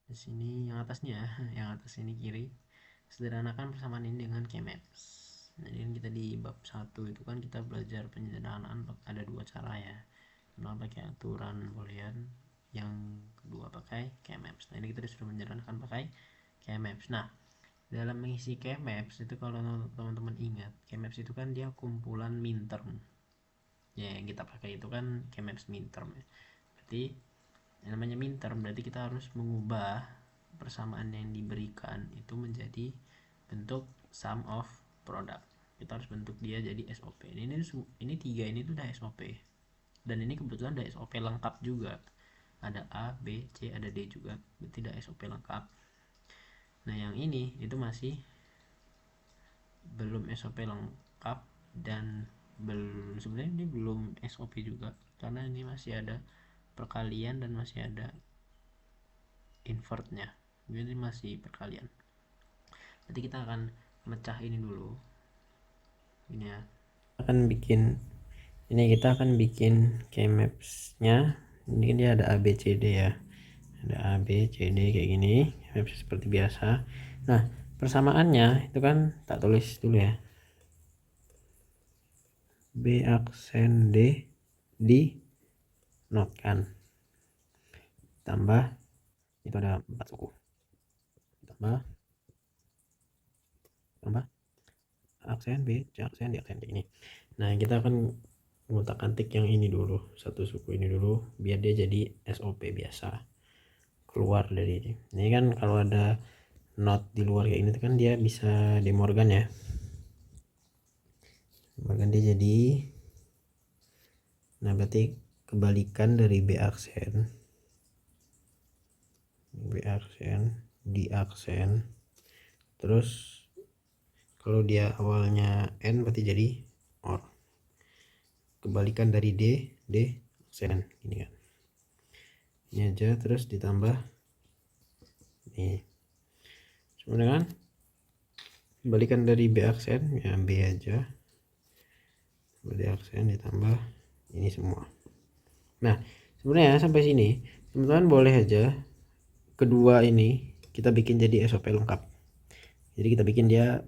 Di sini yang atasnya, yang atas ini kiri, sederhanakan persamaan ini dengan Kmaps. Jadi kita di bab 1 itu kan kita belajar penyederhanaan ada dua cara ya. Pertama pakai aturan boolean, yang kedua pakai Kmaps. Nah ini kita sudah menyederhanakan pakai Kmaps. Nah dalam mengisi Kmaps itu kalau teman-teman ingat, Kmaps itu kan dia kumpulan minterm. Ya yang kita pakai itu kan Kmaps minterm ya. Berarti yang namanya minterm berarti kita harus mengubah persamaan yang diberikan itu menjadi bentuk sum of product. Kita harus bentuk dia jadi SOP. Ini tiga ini tuh udah SOP. Dan ini kebetulan udah SOP lengkap juga. Ada A, B, C, ada D juga. Berarti udah SOP lengkap. Nah, yang ini itu masih belum SOP lengkap dan sebenarnya ini belum SOP juga karena ini masih ada perkalian dan masih ada invertnya, jadi masih perkalian. Nanti kita akan mecah ini dulu ini ya, kita akan bikin keymaps nya. Ini kan dia ada A B C D ya, ada A B C D kayak gini, keymaps seperti biasa. Nah persamaannya itu kan tak tulis dulu ya, B aksen D di not kan, tambah itu ada 4 suku, tambah aksen B, C aksen, D aksen kayak gini. Nah kita akan ngutak antik yang ini dulu, satu suku ini dulu biar dia jadi SOP biasa keluar dari ini kan. Kalau ada not di luar kayak ini kan dia bisa De Morgan ya, Morgan dia jadi. Nah berarti kebalikan dari B aksen, di aksen, terus kalau dia awalnya N berarti jadi OR. Kebalikan dari D aksen ini kan, ini aja terus ditambah nih sebenarnya kan. Kebalikan dari B aksen ya B aja, B aksen ditambah ini semua. Nah sebenarnya sampai sini teman-teman boleh aja kedua ini kita bikin jadi SOP lengkap. Jadi kita bikin dia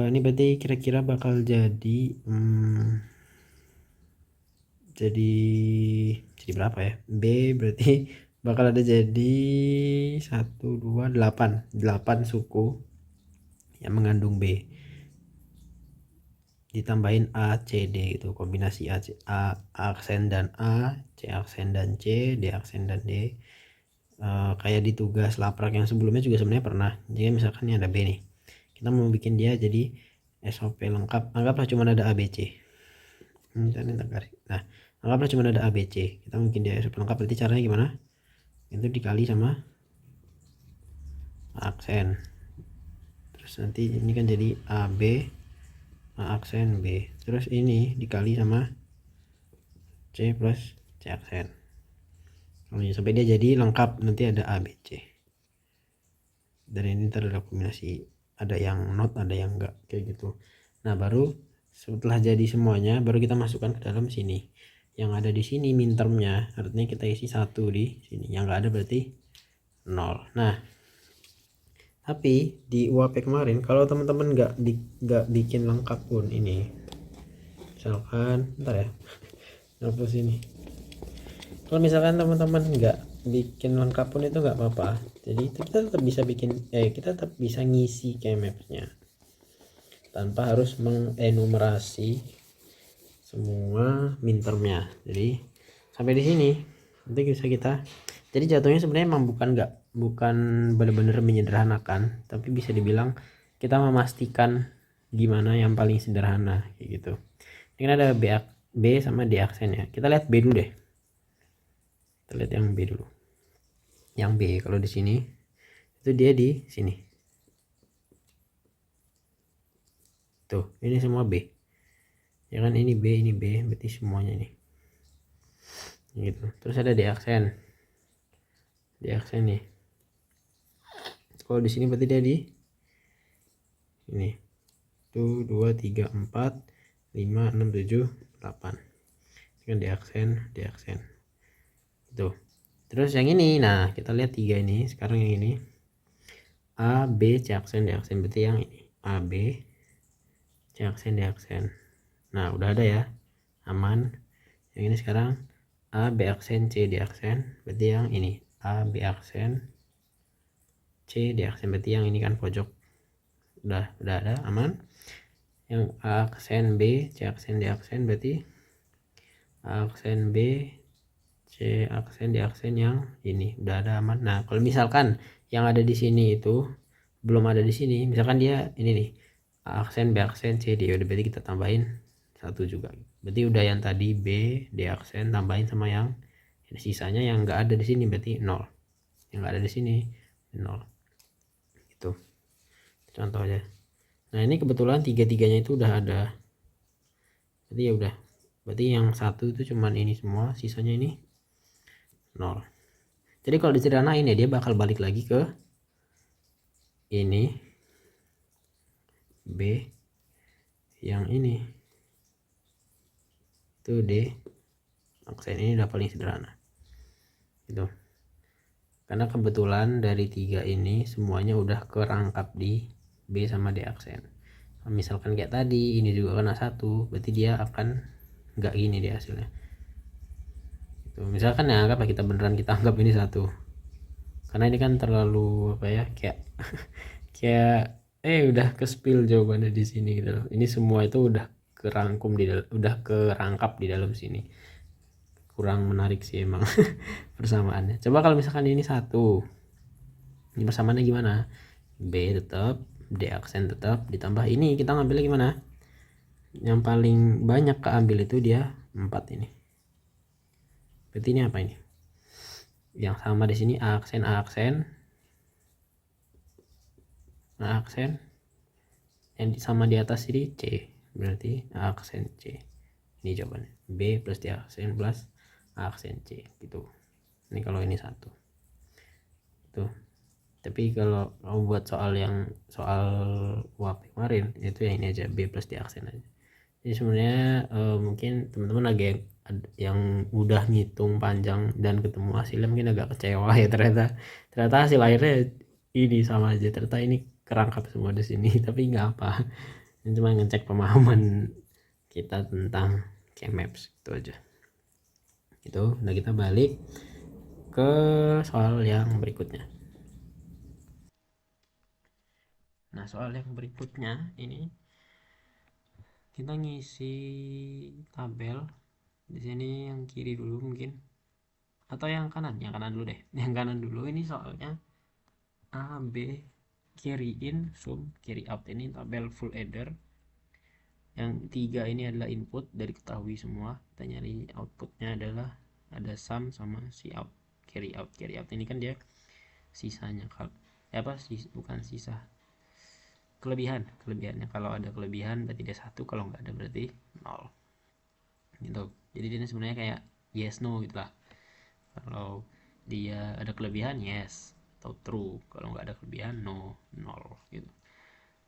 ini berarti kira-kira bakal jadi jadi berapa ya, B berarti bakal ada jadi 8 suku yang mengandung B ditambahin A C D gitu, kombinasi A aksen dan A, C aksen dan C, D aksen dan D. Kayak di tugas laprak yang sebelumnya juga sebenarnya pernah. Jadi misalkan ini ada B nih, kita mau bikin dia jadi SOP lengkap, anggaplah cuma ada A B C. Nah anggaplah cuma ada A B C, kita mungkin dia SOP lengkap. Berarti caranya gimana? Itu dikali sama aksen, terus nanti ini kan jadi A B A aksen B, terus ini dikali sama C plus C aksen sampai dia jadi lengkap. Nanti ada A B C dan ini terdapat kombinasi, ada yang not ada yang enggak kayak gitu. Nah baru setelah jadi semuanya baru kita masukkan ke dalam sini. Yang ada di sini mintermnya, artinya kita isi 1 di sini, yang enggak ada berarti 0. Nah tapi di UAP kemarin kalau teman-teman nggak bikin lengkap pun ini, misalkan bentar ya hapus ini, kalau misalkan teman-teman nggak bikin lengkap pun itu nggak apa-apa. Jadi itu kita tetap bisa bikin kita tetap bisa ngisi keymapsnya tanpa harus mengenumerasi semua mintermnya. Jadi sampai di sini nanti bisa kita, jadi jatuhnya sebenarnya emang bukan benar-benar menyederhanakan, tapi bisa dibilang kita memastikan gimana yang paling sederhana kayak gitu. Ini kan ada B sama D aksen ya, kita lihat B dulu deh. Kita lihat yang B dulu. Yang B kalau di sini itu dia di sini. Tuh, ini semua B. Ya kan ini B, berarti semuanya ini. Gitu. Terus ada D aksen. D aksen nih. Kalau di sini berarti dia di ini. Tuh 2 3 4 5 6 7 8. Ini kan D aksen. Tuh. Terus yang ini, nah kita lihat 3 ini. Sekarang yang ini A, B, C aksen, D aksen, berarti yang ini A, B, C aksen, D aksen. Nah udah ada ya, aman. Yang ini sekarang A, B aksen, C, D aksen, berarti yang ini A, B aksen, C, D aksen, berarti yang ini kan pojok. Udah ada, aman. Yang A aksen, B, C aksen, D aksen, berarti A aksen, B, C aksen, D aksen, yang ini udah ada, aman. Nah kalau misalkan yang ada di sini itu belum ada di sini, misalkan dia ini nih A aksen, B aksen, C, D, udah berarti kita tambahin 1 juga. Berarti udah yang tadi B, D aksen tambahin sama yang sisanya yang enggak ada di sini, berarti 0. Yang enggak ada di sini 0. Itu contoh aja. Nah ini kebetulan tiga-tiganya itu udah ada, berarti ya udah, berarti yang satu itu cuman ini semua, sisanya ini 0. Jadi kalau disederhanain ya dia bakal balik lagi ke ini B, yang ini itu D aksen, ini udah paling sederhana itu, karena kebetulan dari 3 ini semuanya udah kerangkap di B sama D aksen. Misalkan kayak tadi ini juga kena 1, berarti dia akan nggak gini deh hasilnya itu. Misalkan ya anggaplah kita beneran kita anggap ini 1, karena ini kan terlalu apa ya, kayak kayak udah ke spill jawabannya di sini gitu loh. Ini semua itu udah kerangkum di dalam, udah kerangkap di dalam sini. Kurang menarik sih emang persamaannya. Coba kalau misalkan ini 1, ini persamaannya gimana? B tetap, D aksen tetap, ditambah ini kita ngambilnya gimana? Yang paling banyak keambil itu dia 4 ini. Berarti ini apa ini? Yang sama di sini A aksen, A aksen, A aksen, yang sama di atas ini C, berarti A aksen C. Ini jawabannya B plus D aksen plus A aksen C gitu. Ini kalau ini 1 tuh. Tapi kalau mau buat soal yang soal UAP kemarin itu yang ini aja, B plus D aksen aja. Jadi sebenarnya mungkin teman-teman agak yang udah ngitung panjang dan ketemu hasilnya mungkin agak kecewa ya, ternyata hasil akhirnya ini sama aja, ternyata ini kerangkap semua di sini. Tapi nggak apa, ini cuma ngecek pemahaman kita tentang K-Maps itu aja. Itu udah, kita balik ke soal yang berikutnya. Nah soal yang berikutnya ini kita ngisi tabel di sini, yang kiri dulu mungkin, atau yang kanan dulu deh. Yang kanan dulu ini soalnya A, B, carry in, sum, carry out, ini tabel full adder. Yang 3 ini adalah input dari ketahui semua, kita nyari outputnya adalah ada sum sama si out. Carry out ini kan dia sisanya, kalau apa sih, bukan sisa, kelebihannya. Kalau ada kelebihan berarti dia 1, kalau nggak ada berarti 0 gitu. Jadi dia sebenarnya kayak yes no gitu lah. Kalau dia ada kelebihan yes atau true, kalau nggak ada kelebihan no, 0 gitu.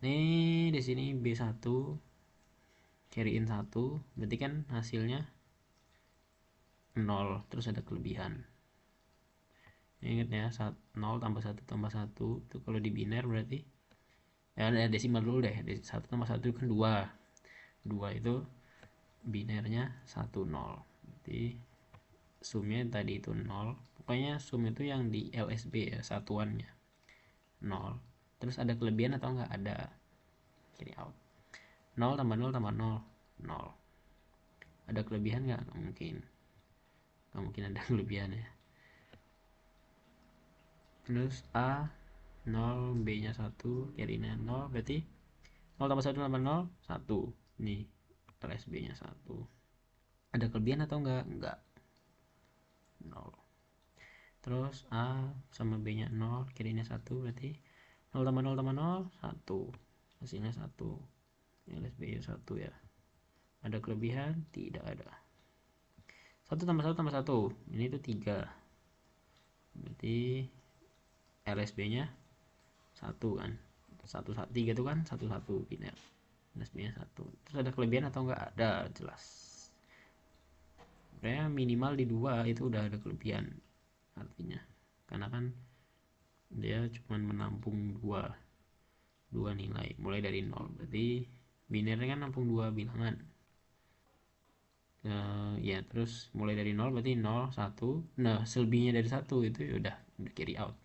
Nih di sini B1 carry in 1, berarti kan hasilnya 0 terus ada kelebihan. Ingat ya, 0 tambah 1 tambah 1 itu kalau di biner berarti ya ada desimal dulu deh. 1 tambah 1 kan 2 itu binernya 1 0, berarti sumnya tadi itu 0. Pokoknya sum itu yang di LSB ya, satuannya 0. Terus ada kelebihan atau enggak? Ada. Carry out 0 tambah 0 tambah 0 0. Ada kelebihan enggak? Nggak mungkin ada kelebihan ya. Terus A 0, B nya 1, carry nya 0, berarti 0 tambah 1 tambah 0 1. Nih LSB nya 1. Ada kelebihan atau enggak? 0. Terus A sama B nya 0, carry-nya 1, berarti 0 tambah 0 tambah 0 1. Hasilnya 1. LSB nya 1 ya. Ada kelebihan? Tidak ada. 1 tambah 1 tambah 1, ini itu 3, berarti LSB nya 1 kan. 3 itu kan 1 biner. LSB nya 1. Terus ada kelebihan atau enggak? Ada, jelas. Sebenarnya minimal di 2 itu udah ada kelebihan. artinya, karena kan dia cuma menampung dua nilai mulai dari 0, berarti binernya kan nampung dua bilangan. Ya terus mulai dari 0 berarti 0 1, nah selebihnya dari 1 itu ya udah carry out.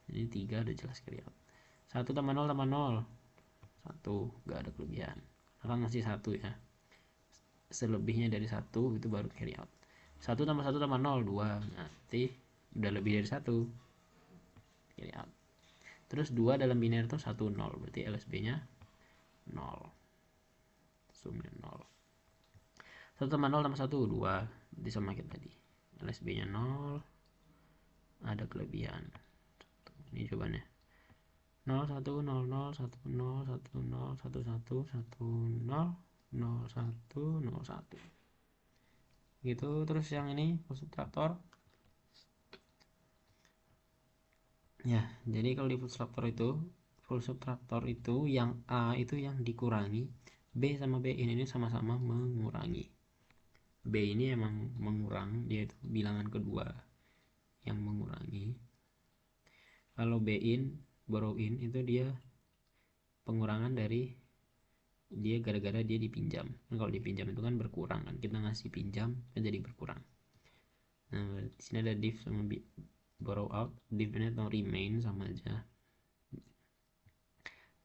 Jadi 3 udah jelas carry out. 1 tambah 0 tambah 0 1, gak ada kelebihan karena masih 1 ya. Selebihnya dari 1 itu baru carry out. 1 tambah 1 tambah 0 2, nanti udah lebih dari 1 carry out. Terus 2 dalam biner itu 1 0, berarti LSB nya 0, sumnya 0. 1 tambah 0 tambah 1 2, berarti sama kayak tadi, LSB nya 0, ada kelebihan. Ini jawabannya 0 1 0 0 1 0 1 0 1 1 1 0 0 1 0 1 gitu. Terus yang ini full subtractor ya. Jadi kalau di full subtractor itu yang A itu yang dikurangi, B sama B ini sama-sama mengurangi. B ini emang mengurang, dia itu bilangan kedua yang mengurangi. Kalau B in borrow in itu dia pengurangan dari dia gara-gara dia dipinjam. Nah, kalau dipinjam itu kan berkurang kan, kita ngasih pinjam kan jadi berkurang. Nah di sini ada div sama borrow out. Div ini atau remain sama aja.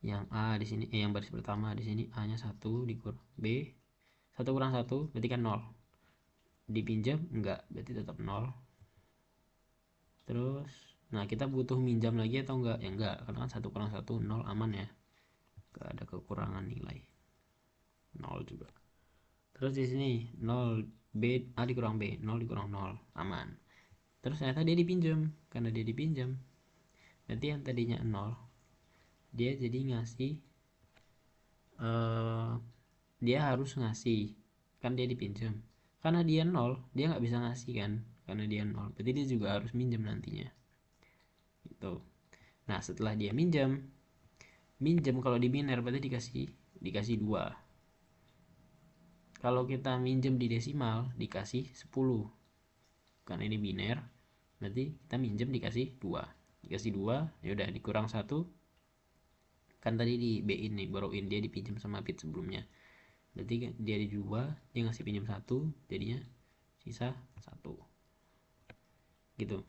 Yang A di sini yang baris pertama di sini A nya 1 dikurang B, 1 kurang 1 berarti kan 0. Dipinjam enggak, berarti tetap 0. Terus nah kita butuh minjam lagi atau enggak? Ya enggak, karena kan 1 kurang 1 0 aman ya, enggak ada kekurangan nilai 0 juga. Terus di sini 0 B A dikurang B, 0 dikurang 0 aman. Terus ternyata dia dipinjam, karena dia dipinjam berarti yang tadinya 0 dia jadi ngasih dia harus ngasih, kan dia dipinjam, karena dia 0 dia nggak bisa ngasih kan, karena dia 0 berarti dia juga harus minjem nantinya gitu. Nah setelah dia minjem kalau di biner berarti dikasih 2. Kalau kita minjem di desimal dikasih 10, karena ini biner berarti kita minjem dikasih 2. Dikasih 2 ya udah dikurang 1, kan tadi di B in nih borrow in, dia dipinjam sama bit sebelumnya, berarti dia di 2 dia ngasih pinjam 1 jadinya sisa 1 gitu.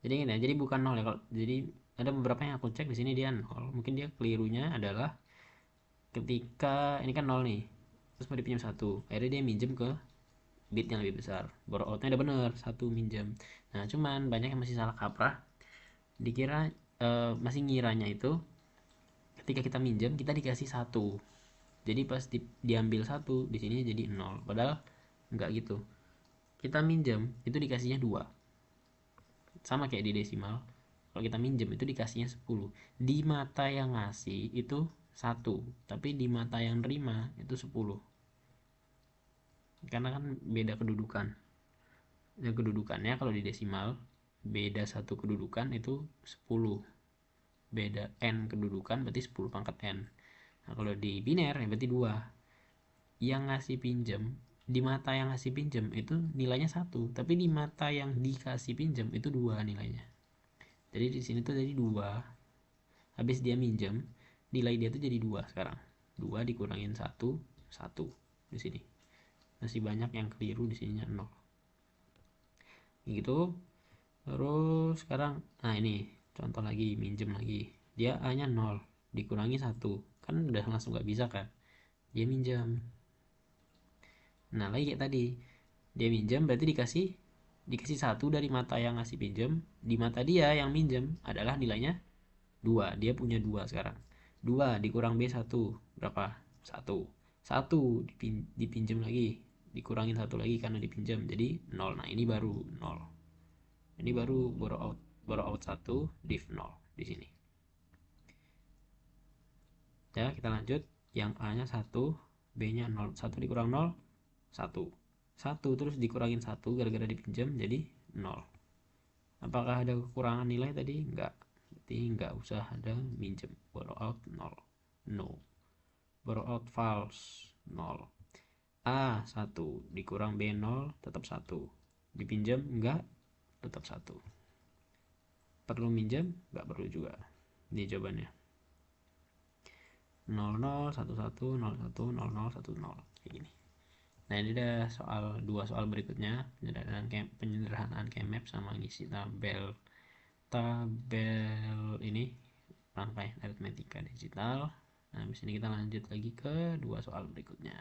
Jadi gini ya, jadi bukan 0 ya. Kalau jadi ada beberapa yang aku cek di sini dia 0, mungkin dia kelirunya adalah ketika ini kan 0 nih terus mau dipinjam 1, akhirnya dia minjem ke bit yang lebih besar, borrow outnya udah bener 1 minjem. Nah cuman banyak yang masih salah kaprah, dikira masih ngiranya itu ketika kita minjem kita dikasih 1, jadi pas diambil 1 di sini jadi 0, padahal enggak gitu. Kita minjem itu dikasihnya 2, sama kayak di desimal. Kalau kita minjem itu dikasihnya 10, di mata yang ngasih itu 1, tapi di mata yang nerima itu 10, karena kan beda kedudukan. Dan kedudukannya kalau di desimal beda 1 kedudukan itu 10, beda n kedudukan berarti 10 pangkat n. Nah kalau di biner ya berarti 2, yang ngasih pinjam di mata yang ngasih pinjam itu nilainya 1, tapi di mata yang dikasih pinjam itu 2 nilainya. Jadi di sini tuh jadi 2, habis dia minjam nilai dia tuh jadi 2 sekarang. 2 dikurangin 1 di sini. Masih banyak yang keliru di sininya 0. Gitu. Terus sekarang nah ini contoh lagi minjem lagi. Dia A nya 0 dikurangi 1, kan udah langsung gak bisa kan. Dia minjam. Nah lagi kayak tadi dia minjam berarti dikasih 1 dari mata yang ngasih pinjam, di mata dia yang minjam adalah nilainya 2, dia punya 2 sekarang. 2 dikurang B 1 berapa? 1 dipinjam lagi, dikurangin 1 lagi karena dipinjam jadi 0. Nah ini baru 0, ini baru borrow out 1 div 0 di sini ya. Kita lanjut, yang A nya 1, B nya 0, 1 dikurang 0 1 terus dikurangin 1 gara-gara dipinjam jadi 0. Apakah ada kekurangan nilai tadi? Enggak, berarti enggak usah ada minjem. Borrow out 0, no. Borrow out false 0. A 1 dikurang B 0 tetap 1, dipinjam enggak, tetap 1. Perlu minjam? Nggak perlu juga. Ini jawabannya 00 11 01 00 10 kayak gini. Nah ini udah dua soal berikutnya, penyederhanaan Kmap sama ngisi tabel ini rangkaian aritmetika digital. Nah, habis ini kita lanjut lagi ke dua soal berikutnya.